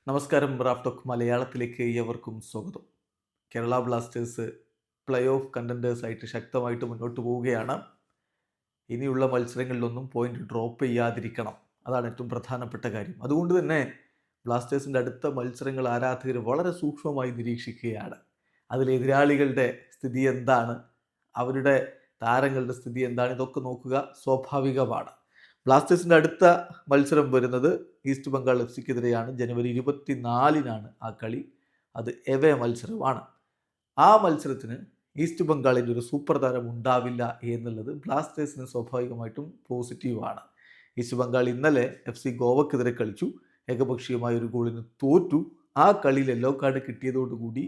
നമസ്കാരം. Raf talk മലയാളത്തിലേക്ക് ഏവർക്കും സ്വാഗതം. കേരള ബ്ലാസ്റ്റേഴ്സ് പ്ലേ ഓഫ് കണ്ടൻറ്റേഴ്സായിട്ട് ശക്തമായിട്ട് മുന്നോട്ട് പോവുകയാണ്. ഇനിയുള്ള മത്സരങ്ങളിലൊന്നും പോയിന്റ് ഡ്രോപ്പ് ചെയ്യാതിരിക്കണം, അതാണ് ഏറ്റവും പ്രധാനപ്പെട്ട കാര്യം. അതുകൊണ്ട് തന്നെ ബ്ലാസ്റ്റേഴ്സിൻ്റെ അടുത്ത മത്സരങ്ങൾ ആരാധകർ വളരെ സൂക്ഷ്മമായി നിരീക്ഷിക്കുകയാണ്. അതിൽ എതിരാളികളുടെ സ്ഥിതി എന്താണ്, അവരുടെ താരങ്ങളുടെ സ്ഥിതി എന്താണ്, ഇതൊക്കെ നോക്കുക സ്വാഭാവികമാണ്. ബ്ലാസ്റ്റേഴ്സിൻ്റെ അടുത്ത മത്സരം വരുന്നത് ഈസ്റ്റ് ബംഗാൾ എഫ് സിക്കെതിരെയാണ്. ജനുവരി 24-നാണ് ആ കളി. അത് എവേ മത്സരമാണ്. ആ മത്സരത്തിന് ഈസ്റ്റ് ബംഗാളിൻ്റെ ഒരു സൂപ്പർ താരം ഉണ്ടാവില്ല എന്നുള്ളത് ബ്ലാസ്റ്റേഴ്സിന് സ്വാഭാവികമായിട്ടും പോസിറ്റീവാണ്. ഈസ്റ്റ് ബംഗാൾ ഇന്നലെ എഫ് സി ഗോവക്കെതിരെ കളിച്ചു. ഏകപക്ഷീയമായ ഒരു ഗോളിന് തോറ്റു. ആ കളിയിൽ യെല്ലോ കാർഡ് കിട്ടിയതോടുകൂടി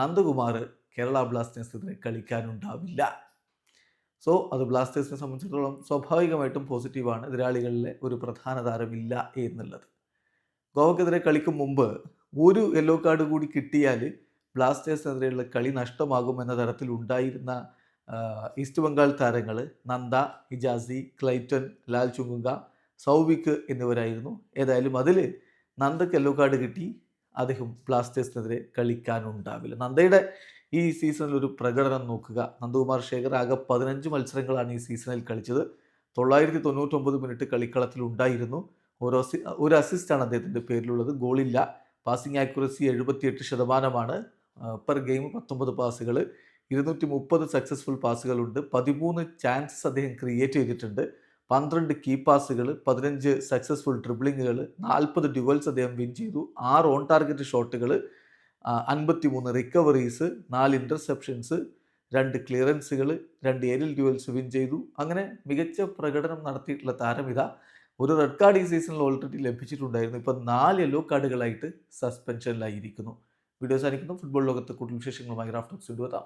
നന്ദകുമാർ കേരള ബ്ലാസ്റ്റേഴ്സിനെതിരെ കളിക്കാനുണ്ടാവില്ല. സോ അത് ബ്ലാസ്റ്റേഴ്സിനെ സംബന്ധിച്ചിടത്തോളം സ്വാഭാവികമായിട്ടും പോസിറ്റീവാണ്. എതിരാളികളിലെ ഒരു പ്രധാന താരമില്ല എന്നുള്ളത്. ഗോവക്കെതിരെ കളിക്കും മുമ്പ് ഒരു യെല്ലോ കാർഡ് കൂടി കിട്ടിയാൽ ബ്ലാസ്റ്റേഴ്സിനെതിരെയുള്ള കളി നഷ്ടമാകുമെന്ന തരത്തിലുണ്ടായിരുന്ന ഈസ്റ്റ് ബംഗാൾ താരങ്ങൾ നന്ദ, ഹിജാസി, ക്ലൈറ്റൺ, ലാൽ ചുങ്കുങ്ക, സൗവിക് എന്നിവരായിരുന്നു. ഏതായാലും അതിൽ നന്ദക്ക് യെല്ലോ കാർഡ് കിട്ടി. അദ്ദേഹം ബ്ലാസ്റ്റേഴ്സിനെതിരെ കളിക്കാനുണ്ടാവില്ല. നന്ദയുടെ ഈ സീസണിൽ ഒരു പ്രകടനം നോക്കുക. നന്ദകുമാർ ശേഖർ ആകെ 15 മത്സരങ്ങളാണ് ഈ സീസണിൽ കളിച്ചത്. 999 മിനിറ്റ് കളിക്കളത്തിൽ ഉണ്ടായിരുന്നു. ഒരു അസിസ്റ്റാണ് അദ്ദേഹത്തിൻ്റെ പേരിലുള്ളത്. ഗോളില്ല. Passing accuracy 78%. പെർ ഗെയിം 19 പാസുകൾ, 230 സക്സസ്ഫുൾ പാസുകളുണ്ട്. 13 ചാൻസസ് അദ്ദേഹം ക്രിയേറ്റ് ചെയ്തിട്ടുണ്ട്. 12 കീ പാസുകൾ, 15 സക്സസ്ഫുൾ ഡ്രിബ്ലിങ്ങുകൾ, 40 ഡ്യുവൽസ് അദ്ദേഹം വിൻ ചെയ്തു. 6 ഓൺ ടാർഗറ്റ് ഷോട്ടുകൾ, 53 റിക്കവറീസ്, 4 ഇൻ്റർസെപ്ഷൻസ്, 2 ക്ലിയറൻസുകൾ, 2 ഏരിയൽ ഡ്യുവൽസ് വിൻ ചെയ്തു. അങ്ങനെ മികച്ച പ്രകടനം നടത്തിയിട്ടുള്ള താരം ഒരു റെഡ് കാർഡ് ഈ സീസണിൽ ഓൾറെഡി ലഭിച്ചിട്ടുണ്ടായിരുന്നു. ഇപ്പോൾ 4 യെല്ലോ കാർഡുകളായിട്ട് സസ്പെൻഷനിലായിരിക്കുന്നു. വീഡിയോ സാധിക്കുന്നു. ഫുട്ബോൾ ലോകത്ത് കൂടുതൽ വിശേഷങ്ങളുമായി റാഫ് ടോക്സ് വീണ്ടും എത്താം.